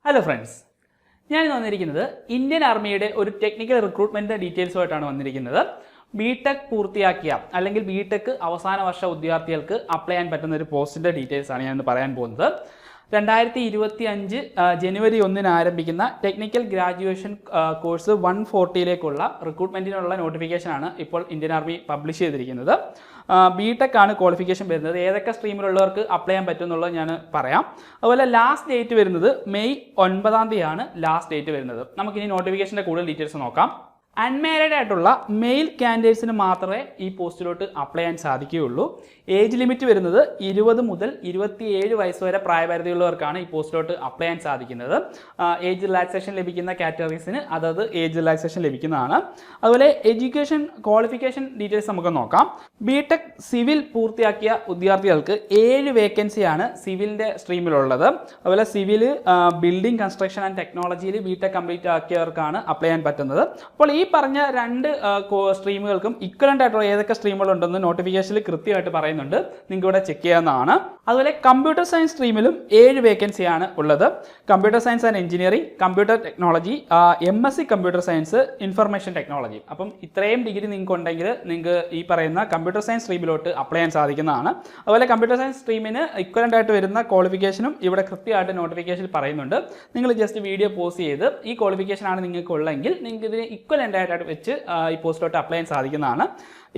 Hello friends, ഞാൻ വന്നിരിക്കുന്നത് Indian ആർമിയുടെ ഒരു ടെക്നിക്കൽ റിക്രൂട്ട്മെന്റ് ഡീറ്റെയിൽസുമായിട്ടാണ് വന്നിരിക്കുന്നത്. ബിടെക് പൂർത്തിയാക്കിയ അല്ലെങ്കിൽ ബിടെക് അവസാന വർഷ വിദ്യാർത്ഥികൾക്ക് അപ്ലൈ ചെയ്യാൻ പറ്റുന്ന ഒരു പോസ്റ്റിന്റെ ഡീറ്റെയിൽസ് ആണ് ഞാൻ പറയാൻ പോകുന്നത്. 2025 ജനുവരി 1 ആരംഭിക്കുന്ന ടെക്നിക്കൽ ഗ്രാജുവേഷൻ കോഴ്സ് 140 റിക്രൂട്ട്മെന്റിനുള്ള നോട്ടിഫിക്കേഷനാണ് ഇപ്പോൾ ഇന്ത്യൻ ആർമി പബ്ലിഷ് ചെയ്തിരിക്കുന്നത്. ബിടെക് ആണ് ക്വാളിഫിക്കേഷൻ വരുന്നത്. ഏതൊക്കെ സ്ട്രീമിലുള്ളവർക്ക് അപ്ലൈ ചെയ്യാൻ പറ്റും എന്നുള്ളത് ഞാൻ പറയാം. അതുപോലെ ലാസ്റ്റ് ഡേറ്റ് വരുന്നത് മെയ് 9 ലാസ്റ്റ് ഡേറ്റ് വരുന്നത്. നമുക്കിനി നോട്ടിഫിക്കേഷൻ്റെ കൂടുതൽ ഡീറ്റെയിൽസ് നോക്കാം. അൺമാരീഡ് ആയിട്ടുള്ള മെയിൽ കാൻഡിഡേറ്റ്സിന് മാത്രമേ ഈ പോസ്റ്റിലോട്ട് അപ്ലൈ ചെയ്യാൻ സാധിക്കുകയുള്ളൂ. ഏജ് ലിമിറ്റ് വരുന്നത് 20 മുതൽ 27 വയസ്സ് വരെ പ്രായപരിധിയുള്ളവർക്കാണ് ഈ പോസ്റ്റിലോട്ട് അപ്ലൈ ചെയ്യാൻ സാധിക്കുന്നത്. ഏജ് റിലാക്സേഷൻ ലഭിക്കുന്ന കാറ്റഗറീസിന് അതത് ഏജ് റിലാക്സേഷൻ ലഭിക്കുന്നതാണ്. അതുപോലെ എഡ്യൂക്കേഷൻ ക്വാളിഫിക്കേഷൻ ഡീറ്റെയിൽസ് നമുക്ക് നോക്കാം. ബിടെക് സിവിൽ പൂർത്തിയാക്കിയ വിദ്യാർത്ഥികൾക്ക് 7 വേക്കൻസിയാണ് സിവിലിൻ്റെ സ്ട്രീമിലുള്ളത്. അതുപോലെ സിവിൽ ബിൽഡിംഗ് കൺസ്ട്രക്ഷൻ ആൻഡ് ടെക്നോളജിയിൽ ബിടെക് കംപ്ലീറ്റ് ആക്കിയവർക്കാണ് അപ്ലൈ ചെയ്യാൻ പറ്റുന്നത്. അപ്പോൾ ഈ പറഞ്ഞ രണ്ട് സ്ട്രീമുകൾക്കും ഇക്വലൻ്റ് ആയിട്ടുള്ള ഏതൊക്കെ സ്ട്രീമുകളുണ്ടെന്ന് നോട്ടിഫിക്കേഷനിൽ കൃത്യമായിട്ട് പറയുന്നുണ്ട്. നിങ്ങൾക്ക് ഇവിടെ ചെക്ക് ചെയ്യാവുന്നതാണ്. അതുപോലെ കമ്പ്യൂട്ടർ സയൻസ് സ്ട്രീമിലും 7 വേക്കൻസിയാണ് ഉള്ളത്. Computer science and engineering, computer technology, MSc computer science, information technology. അപ്പം ഇത്രയും ഡിഗ്രി നിങ്ങൾക്ക് ഉണ്ടെങ്കിൽ നിങ്ങൾക്ക് ഈ പറയുന്ന കമ്പ്യൂട്ടർ സയൻസ് സ്ട്രീമിലോട്ട് അപ്ലൈ ചെയ്യാൻ സാധിക്കുന്നതാണ്. അതുപോലെ കമ്പ്യൂട്ടർ സയൻസ് സ്ട്രീമിന് ഇക്വലൻ്റ് ആയിട്ട് വരുന്ന ക്വാളിഫിക്കേഷനും ഇവിടെ കൃത്യമായിട്ട് നോട്ടിഫിക്കേഷനിൽ പറയുന്നുണ്ട്. നിങ്ങൾ ജസ്റ്റ് വീഡിയോ പോസ് ചെയ്ത് ഈ ക്വാളിഫിക്കേഷൻ ആണ് നിങ്ങൾക്ക് ഉള്ളെങ്കിൽ നിങ്ങൾക്ക് ഇതിന് ഇക്വലൻ്റ് ആയിട്ട് വെച്ച് ഈ പോസ്റ്റിലോട്ട് അപ്ലൈ ചെയ്യാൻ സാധിക്കുന്നതാണ്.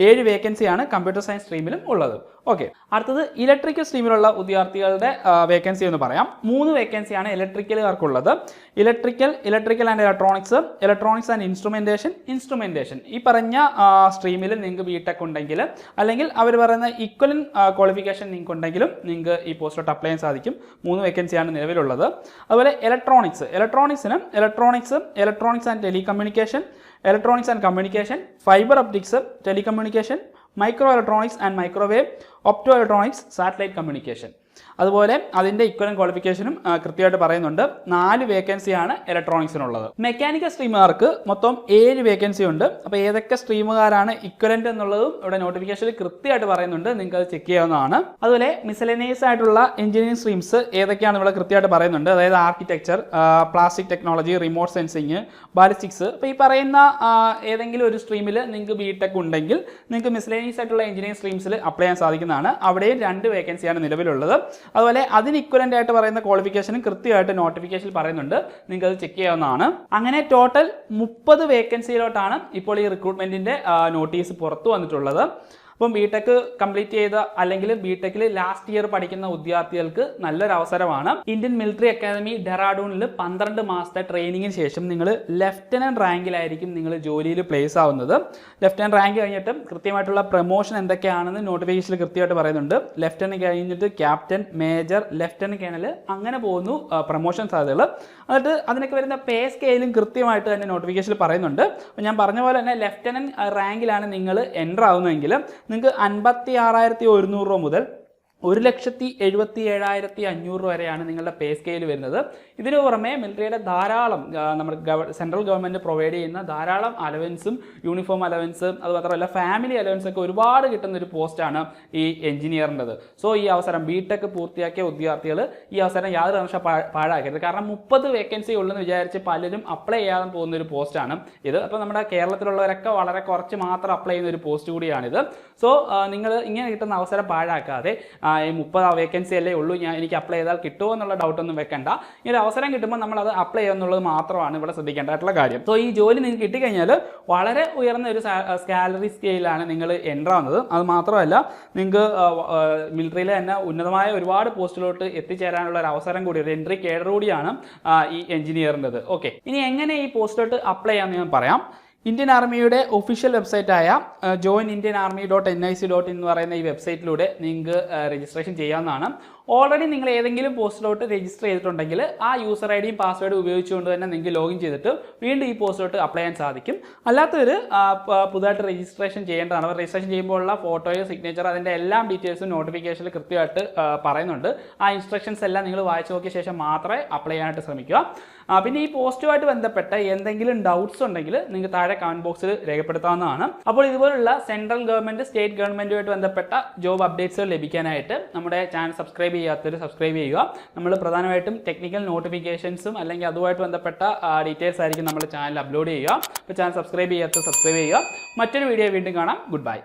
7 വേക്കൻസിയാണ് കമ്പ്യൂട്ടർ സയൻസ് സ്ട്രീമിലും ഉള്ളത്. ഓക്കെ, അടുത്തത് ഇലക്ട്രിക്കൽ സ്ട്രീമിലുള്ള വിദ്യാർത്ഥികളുടെ വേക്കൻസി എന്ന് പറയാം. 3 വേക്കൻസിയാണ് ഇലക്ട്രിക്കലുകാർക്കുള്ളത്. Electrical and electronics and instrumentation. ഈ പറഞ്ഞ സ്ട്രീമിൽ നിങ്ങൾക്ക് ബിടെക് ഉണ്ടെങ്കിൽ അല്ലെങ്കിൽ അവർ പറയുന്ന ഈക്വലൻ്റ് ക്വാളിഫിക്കേഷൻ നിങ്ങൾക്ക് ഉണ്ടെങ്കിലും നിങ്ങൾക്ക് ഈ പോസ്റ്റിലോട്ട് അപ്ലൈ ചെയ്യാൻ സാധിക്കും. 3 വേക്കൻസിയാണ് നിലവിലുള്ളത്. അതുപോലെ electronics and telecommunication, electronics and communication, fibre optics, telecommunication, micro electronics and microwave, opto electronics, satellite communication. അതുപോലെ അതിൻ്റെ ഇക്വലൻ്റ് ക്വാളിഫിക്കേഷനും കൃത്യമായിട്ട് പറയുന്നുണ്ട്. 4 വേക്കൻസിയാണ് ഇലക്ട്രോണിക്സിനുള്ളത്. മെക്കാനിക്കൽ സ്ട്രീമുകാർക്ക് മൊത്തം 7 വേക്കൻസി ഉണ്ട്. അപ്പോൾ ഏതൊക്കെ സ്ട്രീമുകാരാണ് ഇക്വലൻ്റ് എന്നുള്ളതും ഇവിടെ നോട്ടിഫിക്കേഷനിൽ കൃത്യമായിട്ട് പറയുന്നുണ്ട്. നിങ്ങൾക്ക് അത് ചെക്ക് ചെയ്യാവുന്നതാണ്. അതുപോലെ മിസലേനിയസ് ആയിട്ടുള്ള എഞ്ചിനീയറിംഗ് സ്ട്രീംസ് ഏതൊക്കെയാണ് ഇവിടെ കൃത്യമായിട്ട് പറയുന്നുണ്ട്. അതായത് architecture, plastic technology, remote sensing, ballistics. അപ്പോൾ ഈ പറയുന്ന ഏതെങ്കിലും ഒരു സ്ട്രീമിൽ നിങ്ങൾക്ക് ബിടെക് ഉണ്ടെങ്കിൽ നിങ്ങൾക്ക് മിസലേനിയസ് ആയിട്ടുള്ള എഞ്ചിനീയറിംഗ് സ്ട്രീംസിൽ അപ്ലൈ ചെയ്യാൻ സാധിക്കുന്നതാണ്. അവിടെയും 2 വേക്കൻസിയാണ് നിലവിലുള്ളത്. അതുപോലെ അതിന് ഇക്വലൻ്റ് ആയിട്ട് പറയുന്ന ക്വാളിഫിക്കേഷനും കൃത്യമായിട്ട് നോട്ടിഫിക്കേഷനിൽ പറയുന്നുണ്ട്. നിങ്ങൾക്ക് അത് ചെക്ക് ചെയ്യാവുന്നതാണ്. അങ്ങനെ ടോട്ടൽ 30 വേക്കൻസിയിലോട്ടാണ് ഇപ്പോൾ ഈ റിക്രൂട്ട്മെന്റിന്റെ നോട്ടീസ് പുറത്തു വന്നിട്ടുള്ളത്. അപ്പം ബിടെക് കംപ്ലീറ്റ് ചെയ്ത അല്ലെങ്കിൽ ബിടെക്കിൽ ലാസ്റ്റ് ഇയർ പഠിക്കുന്ന വിദ്യാർത്ഥികൾക്ക് നല്ലൊരു അവസരമാണ്. ഇന്ത്യൻ മിലിറ്ററി അക്കാദമി ഡെറാഡൂണിൽ 12 മാസത്തെ ട്രെയിനിങ്ങിന് ശേഷം നിങ്ങൾ ലെഫ്റ്റനന്റ് റാങ്കിലായിരിക്കും നിങ്ങൾ ജോലിയിൽ പ്ലേസ് ആവുന്നത്. ലെഫ്റ്റനന്റ് റാങ്ക് കഴിഞ്ഞിട്ട് കൃത്യമായിട്ടുള്ള പ്രൊമോഷൻ എന്തൊക്കെയാണെന്ന് നോട്ടിഫിക്കേഷനിൽ കൃത്യമായിട്ട് പറയുന്നുണ്ട്. ലെഫ്റ്റനന്റ് കഴിഞ്ഞിട്ട് ക്യാപ്റ്റൻ, മേജർ, ലെഫ്റ്റനന്റ് കേണൽ, അങ്ങനെ പോകുന്നു പ്രൊമോഷൻ സാധ്യതകൾ. എന്നിട്ട് അതിനൊക്കെ വരുന്ന പേ സ്കെയിലും കൃത്യമായിട്ട് തന്നെ നോട്ടിഫിക്കേഷനിൽ പറയുന്നുണ്ട്. അപ്പോൾ ഞാൻ പറഞ്ഞ പോലെ തന്നെ ലെഫ്റ്റനന്റ് റാങ്കിലാണ് നിങ്ങൾ എൻ്റർ ആവുന്നതെങ്കിൽ നിങ്ങൾക്ക് 56,100 രൂപ മുതൽ 1,77,500 വരെയാണ് നിങ്ങളുടെ പേ സ്കെയിൽ വരുന്നത്. ഇതിനു പുറമെ മിലിറ്ററിയുടെ ധാരാളം നമ്മുടെ സെൻട്രൽ ഗവൺമെൻറ് പ്രൊവൈഡ് ചെയ്യുന്ന ധാരാളം അലവൻസും യൂണിഫോം അലവൻസ്, അതുമാത്രമല്ല ഫാമിലി അലവൻസ് ഒക്കെ ഒരുപാട് കിട്ടുന്ന ഒരു പോസ്റ്റാണ് ഈ എഞ്ചിനീയറിൻ്റെത്. സോ ഈ അവസരം ബിടെക് പൂർത്തിയാക്കിയ വിദ്യാർത്ഥികൾ ഈ അവസരം യാതൊരു അംശം പാഴാക്കരുത്. കാരണം 30 വേക്കൻസി ഉള്ളെന്ന് വിചാരിച്ച് പലരും അപ്ലൈ ചെയ്യാതെ പോകുന്ന ഒരു പോസ്റ്റാണ് ഇത്. അപ്പോൾ നമ്മുടെ കേരളത്തിലുള്ളവരൊക്കെ വളരെ കുറച്ച് മാത്രം അപ്ലൈ ചെയ്യുന്ന ഒരു പോസ്റ്റ് കൂടിയാണിത്. സോ നിങ്ങൾ ഇങ്ങനെ കിട്ടുന്ന അവസരം പാഴാക്കാതെ ഈ 30 വേക്കൻസി അല്ലേ ഉള്ളൂ, എനിക്ക് അപ്ലൈ ചെയ്താൽ കിട്ടുമോ എന്നുള്ള ഡൗട്ടൊന്നും വെക്കണ്ട. ഈ ഒരു അവസരം കിട്ടുമ്പോൾ നമ്മൾ അത് അപ്ലൈ ചെയ്യുക എന്നുള്ളത് മാത്രമാണ് ഇവിടെ ശ്രദ്ധിക്കേണ്ടതായിട്ടുള്ള കാര്യം. സോ ഈ ജോലി നിങ്ങൾക്ക് കിട്ടിക്കഴിഞ്ഞാൽ വളരെ ഉയർന്ന ഒരു സാലറി സ്കെയിലാണ് നിങ്ങൾ എൻ്റർ ആവുന്നത്. അത് മാത്രമല്ല നിങ്ങൾക്ക് മിലിറ്ററിയിൽ തന്നെ ഉന്നതമായ ഒരുപാട് പോസ്റ്റിലോട്ട് എത്തിച്ചേരാനുള്ള ഒരു അവസരം കൂടി, ഒരു എൻട്രി കേഡർ കൂടിയാണ് ഈ എഞ്ചിനീയറിൻ്റെത്. ഓക്കെ, ഇനി എങ്ങനെ ഈ പോസ്റ്റിലോട്ട് അപ്ലൈ ചെയ്യാമെന്ന് ഞാൻ പറയാം. ഇന്ത്യൻ ആർമിയുടെ ഒഫീഷ്യൽ വെബ്സൈറ്റായ joinindianarmy.nic.in എന്ന് പറയുന്ന ഈ വെബ്സൈറ്റിലൂടെ നിങ്ങൾക്ക് രജിസ്ട്രേഷൻ ചെയ്യാവുന്നതാണ്. ഓൾറെഡി നിങ്ങൾ ഏതെങ്കിലും പോസ്റ്റിലോട്ട് രജിസ്റ്റർ ചെയ്തിട്ടുണ്ടെങ്കിൽ ആ യൂസർ ഐ ഡിയും പാസ്വേഡും ഉപയോഗിച്ചുകൊണ്ട് തന്നെ നിങ്ങൾക്ക് ലോഗിൻ ചെയ്തിട്ട് വീണ്ടും ഈ പോസ്റ്റിലോട്ട് അപ്ലൈ ചെയ്യാൻ സാധിക്കും. അല്ലാത്തവർ പുതുതായിട്ട് രജിസ്ട്രേഷൻ ചെയ്യേണ്ടതാണ്. അവർ രജിസ്ട്രേഷൻ ചെയ്യുമ്പോഴുള്ള ഫോട്ടോയോ സിഗ്നേച്ചർ അതിൻ്റെ എല്ലാ ഡീറ്റെയിൽസും നോട്ടിഫിക്കേഷനിൽ കൃത്യമായിട്ട് പറയുന്നുണ്ട്. ആ ഇൻസ്ട്രക്ഷൻസ് എല്ലാം നിങ്ങൾ വായിച്ചു നോക്കിയ ശേഷം മാത്രമേ അപ്ലൈ ചെയ്യാനായിട്ട് ശ്രമിക്കുക. പിന്നെ ഈ പോസ്റ്റുമായിട്ട് ബന്ധപ്പെട്ട എന്തെങ്കിലും ഡൗട്ട്സ് ഉണ്ടെങ്കിൽ നിങ്ങൾക്ക് താഴെ കമന്റ് ബോക്സിൽ രേഖപ്പെടുത്താവുന്നതാണ്. അപ്പോൾ ഇതുപോലുള്ള സെൻട്രൽ ഗവൺമെന്റ്, സ്റ്റേറ്റ് ഗവൺമെന്റുമായിട്ട് ബന്ധപ്പെട്ട ജോബ് അപ്ഡേറ്റ്സുകൾ ലഭിക്കാനായിട്ട് നമ്മുടെ ചാനൽ സബ്സ്ക്രൈബ് ചെയ്യാത്തവർ സബ്സ്ക്രൈബ് ചെയ്യുക. നമ്മൾ പ്രധാനമായിട്ടും ടെക്നിക്കൽ നോട്ടിഫിക്കേഷൻസും അല്ലെങ്കിൽ അതുമായിട്ട് ബന്ധപ്പെട്ട ഡീറ്റെയിൽസ് ആയിരിക്കും നമ്മുടെ ചാനൽ അപ്ലോഡ് ചെയ്യുക. അപ്പോൾ ചാനൽ സബ്സ്ക്രൈബ് ചെയ്യാത്തവർ സബ്സ്ക്രൈബ് ചെയ്യുക. മറ്റൊരു വീഡിയോ വീണ്ടും കാണാം. Good bye.